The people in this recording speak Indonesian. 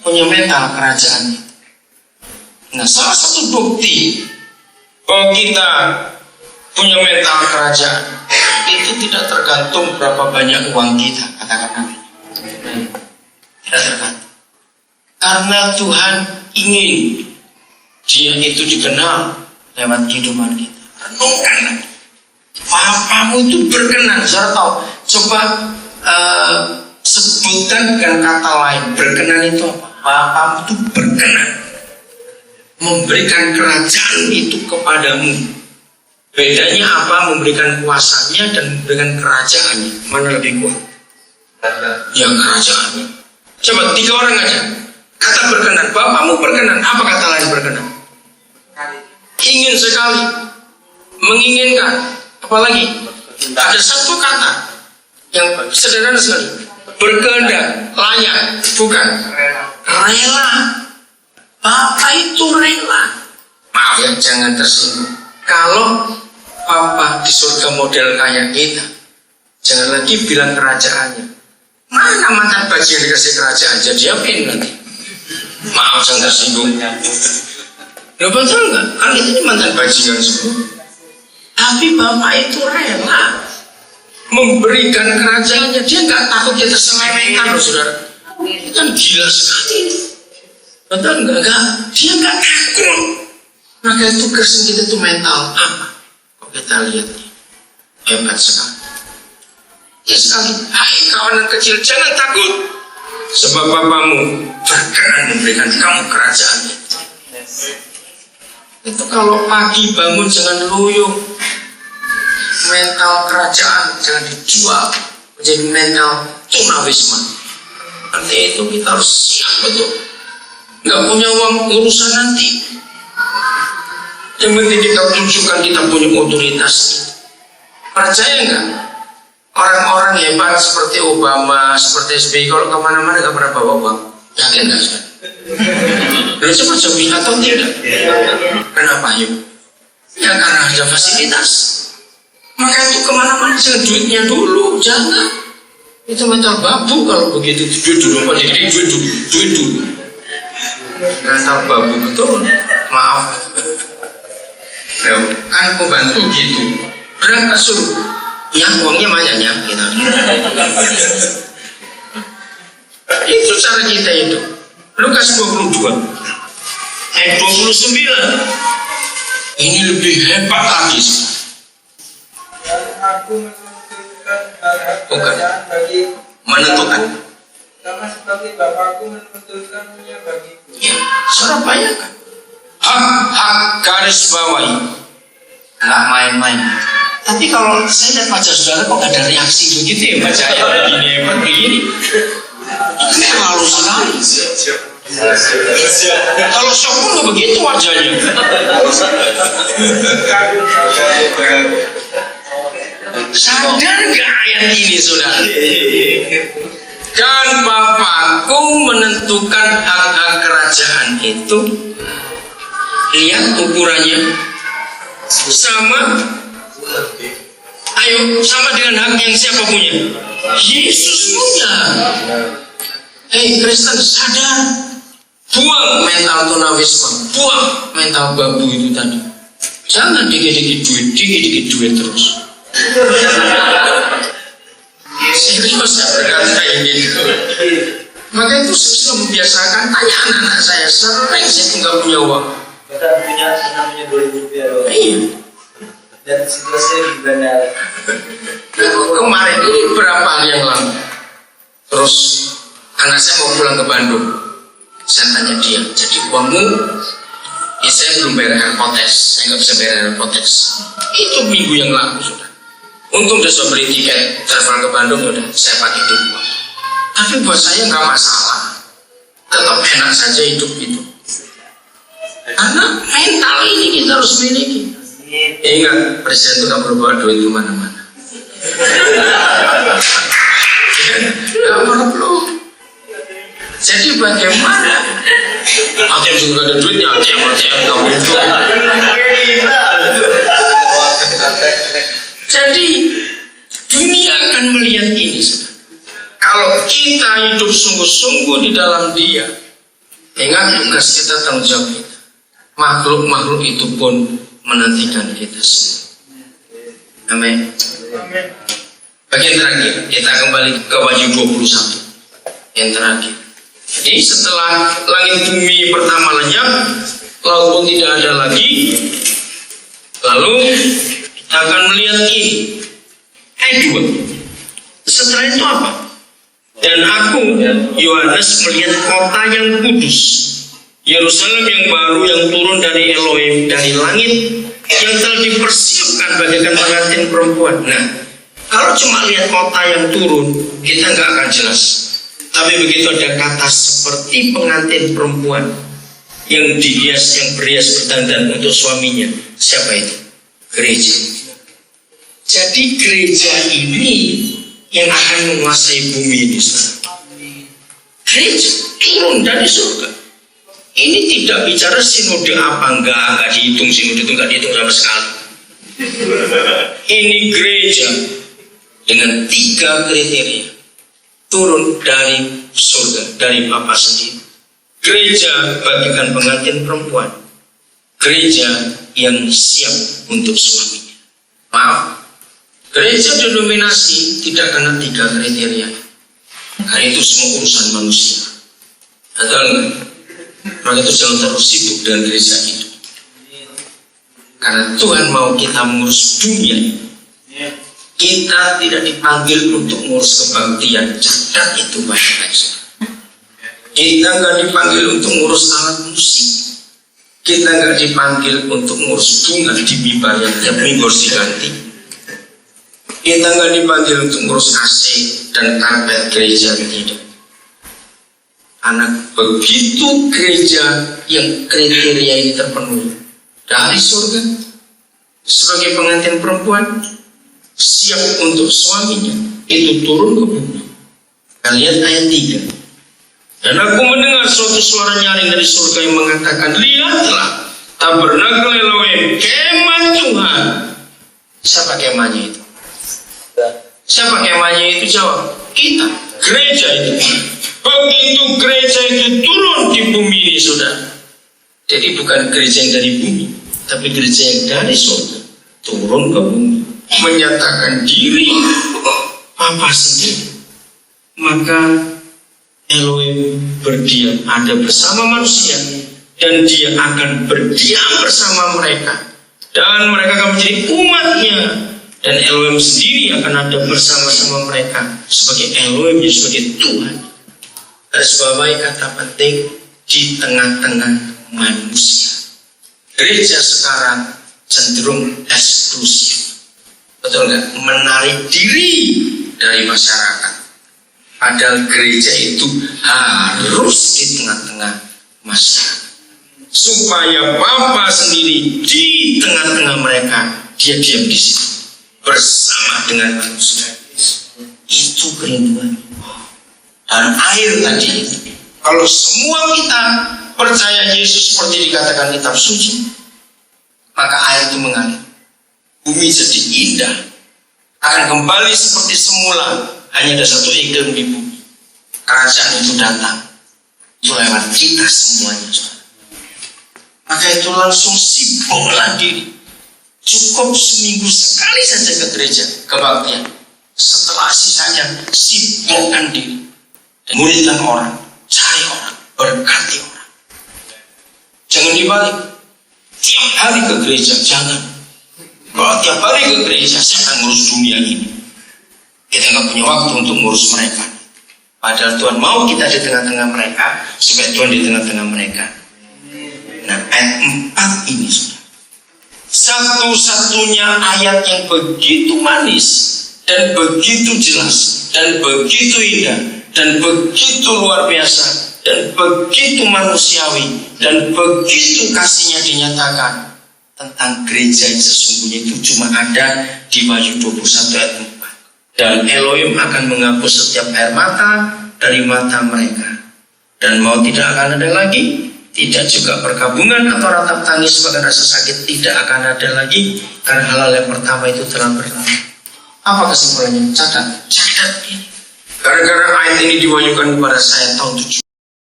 punya mental kerajaan itu. Nah, salah satu bukti bahwa kita punya mental kerajaan itu tidak tergantung berapa banyak uang kita, katakan amin. Tidak tergantung. Karena Tuhan ingin Dia itu dikenal lewat kehidupan kita. Renungkan, papamu itu berkenan. Saudara tahu, coba sebutkan dengan kata lain. Berkenan itu apa? Papamu itu berkenan memberikan kerajaan itu kepadamu. Bedanya apa? Memberikan kuasanya dan memberikan kerajaannya. Mana lebih kuat? Ya, kerajaannya. Coba 3 orang aja. Kata berkenan, Bapamu berkenan. Apa kata lain berkenan? Ingin sekali, menginginkan. Apalagi ada satu kata yang sederhana sekali. Berkehendak, layak, bukan rela. Bapak itu rela. Maaf ya, jangan tersinggung. Kalau Papa di surga model kayak kita, jangan lagi bilang kerajaannya. Mana mantan bagian dikasih kerajaan? Jadi apain nanti? Maaf jangan tersinggung. Loh betul nggak? Kan ini mantan bajingan semua. Tapi Bapak itu rela memberikan kerajaannya. Dia nggak takut kita selewengkan loh saudara. Itu kan gila sekali. Betul nggak? Dia nggak takut. Maka itu kersen kita itu mental apa? Kok kita lihat hebat sekali. Ya sekali. Hai kawanan kecil, jangan takut. Sebab Bapamu berkenan memberikan kamu kerajaan itu. Itu kalau pagi bangun jangan loyo. Mental kerajaan jangan dijual menjadi mental tunawisma. Artinya itu kita harus siap betul. Nggak punya uang urusan nanti. Yang penting kita tunjukkan kita punya otoritas. Percaya nggak? Orang-orang hebat seperti Obama, seperti SBY kalau kemana-mana nggak pernah bawa uang. Yakin nggak sih? Lalu cepat jawab atau tidak? Kenapa yuk? Ya karena ada fasilitas. Maka itu kemana-mana jangan duitnya dulu, jangan. Itu mental babu kalau begitu. Duit dulu, apa jadi duit dulu. Mental babu betul. Maaf. Ya, kan pembantu gitu. Berangkat suruh. Ya uangnya banyaknya kita. Itu cara kita hidup. Lukas 22 ayat 29. Ini lebih hebat lagi. Aku menentukan kerajaan bagiku. Menentukan. Sama seperti Bapakku menentukannya bagiku. Ya, saudara bayangkan. Hak garis bawahi. Nggak main-main. Tapi kalau saya lihat wajah saudara kok ada reaksi begitu ya baca ayat begini. Ini terlalu sekali. Kalau shock pun begitu wajahnya. Sadar gak ayat ini saudara? Kan Bapakku menentukan hak-hak kerajaan itu. Lihat ukurannya sama. Ayo sama dengan hak yang siapa punya? Yesus punya. Hei Kristen sadar. Buang mental tunawisma, buang mental babu itu tadi. Jangan dikit-dikit duit terus. Serius saya berkata ini. Maka itu saya membiasakan tanya anak-anak saya. Sering saya tinggal punya uang. Kita punya namanya 2.000 rupiah doang. Iya. Dan seterusnya di bandara. Kemarin ini berapa hari yang lalu. Terus anak saya mau pulang ke Bandung. Saya tanya dia, jadi uangmu? Ya saya belum bayar airpods, saya nggak bisa bayar airpods. Itu minggu yang lalu sudah. Untung dia sudah beli tiket travel ke Bandung, udah saya pakai itu uang. Tapi buat saya nggak masalah, tetap enak saja hidup itu. Karena mental ini kita harus miliki. Ingat, presiden itu nggak perlu bawa duit kemana-mana. Nggak perlu. Jadi bagaimana? ATM juga ada duitnya, ATM kamu itu. Jadi dunia akan melihat ini. Kalau kita hidup sungguh-sungguh di dalam Dia, Ingat, tugas kita, tanggung jawab kita. Makhluk-makhluk itu pun menantikan kita semua. Amin. Bagian terakhir, kita kembali ke Wahyu 21. Yang terakhir. Jadi setelah langit bumi pertama lenyap, laut pun tidak ada lagi, lalu kita akan melihat ini. Ayat 2. Setelah itu apa? Dan aku, Yohanes, melihat kota yang kudus, Yerusalem yang baru yang turun dari Elohim, dari langit, yang telah dipersiapkan bagaikan pengantin perempuan. Nah, kalau cuma lihat kota yang turun, kita nggak akan jelas. Tapi begitu ada kata seperti pengantin perempuan yang dihias, yang berhias berdandan untuk suaminya, siapa itu? Gereja. Jadi gereja ini yang akan menguasai bumi ini. Gereja turun dari surga. Ini tidak bicara sinode apa, enggak dihitung, sinode itu enggak dihitung sama sekali. Ini gereja dengan 3 kriteria, turun dari surga, dari Bapa sendiri. Gereja bagikan pengantin perempuan, gereja yang siap untuk suaminya. Maaf, gereja denominasi tidak kena 3 kriteria, karena itu semua urusan manusia. Atau enggak? Maka itu jangan terus sibuk dengan gereja itu. Karena Tuhan mau kita mengurus dunia. Kita tidak dipanggil untuk mengurus kebaktian. Catat itu baik-baik. Kita nggak dipanggil untuk ngurus alat musik. Kita nggak dipanggil untuk ngurus bunga di mimbar yang tiap minggu harus diganti. Kita nggak dipanggil untuk ngurus AC dan karpet gereja, tidak. Anak, begitu gereja yang kriteria ini terpenuhi dari surga sebagai pengantin perempuan, siap untuk suaminya, itu turun ke bumi. Kita lihat ayat 3. Dan aku mendengar suatu suara nyaring dari surga yang mengatakan, lihatlah, tabernakel Elohim, kemah Tuhan. Siapa kemahnya itu? Siapa kemahnya itu? Jawab, kita, gereja itu. Begitu gereja itu turun di bumi ini, saudara. Jadi bukan gereja yang dari bumi, tapi gereja yang dari surga turun ke bumi, menyatakan diri Bapa sendiri. Maka Elohim berdiam, ada bersama manusia, dan dia akan berdiam bersama mereka, dan mereka akan menjadi umatnya, dan Elohim sendiri akan ada bersama-sama mereka sebagai Elohim, sebagai Tuhan. Garis bawahi kata penting, di tengah-tengah manusia. Gereja sekarang cenderung eksklusif, betul nggak? Menarik diri dari masyarakat. Padahal gereja itu harus di tengah-tengah masyarakat, supaya Bapa sendiri di tengah-tengah mereka, dia diam di situ bersama dengan manusia. Itu kerinduan. Dan air tadi itu, kalau semua kita percaya Yesus seperti dikatakan kitab suci, maka air itu mengalir, bumi jadi indah, akan kembali seperti semula. Hanya ada satu iklim di bumi, kerajaan itu datang, itu lewat kita semuanya, saudara. Maka itu langsung sibuklah diri, cukup seminggu sekali saja ke gereja, kebaktian. Setelah sisanya sibukkan diri, muridkan orang, cari orang, berkati orang. Jangan dibalik, tiap hari ke gereja, jangan. Kalau tiap hari ke gereja, saya akan ngurus dunia ini. Kita nggak punya waktu untuk ngurus mereka. Padahal Tuhan mau kita di tengah-tengah mereka, supaya Tuhan di tengah-tengah mereka. Nah, ayat 4 ini, saudara, satu-satunya ayat yang begitu manis dan begitu jelas dan begitu indah dan begitu luar biasa dan begitu manusiawi dan begitu kasihnya dinyatakan tentang gereja yang sesungguhnya itu cuma ada di Wahyu 21 ayat 4. Dan Elohim akan menghapus setiap air mata dari mata mereka, dan maut tidak akan ada lagi, tidak juga perkabungan atau ratap tangis bahkan rasa sakit tidak akan ada lagi, karena hal-hal yang pertama itu telah berlalu. Apa kesimpulannya? Catat ini. Gara-gara ayat ini diwahyukan kepada saya tahun 7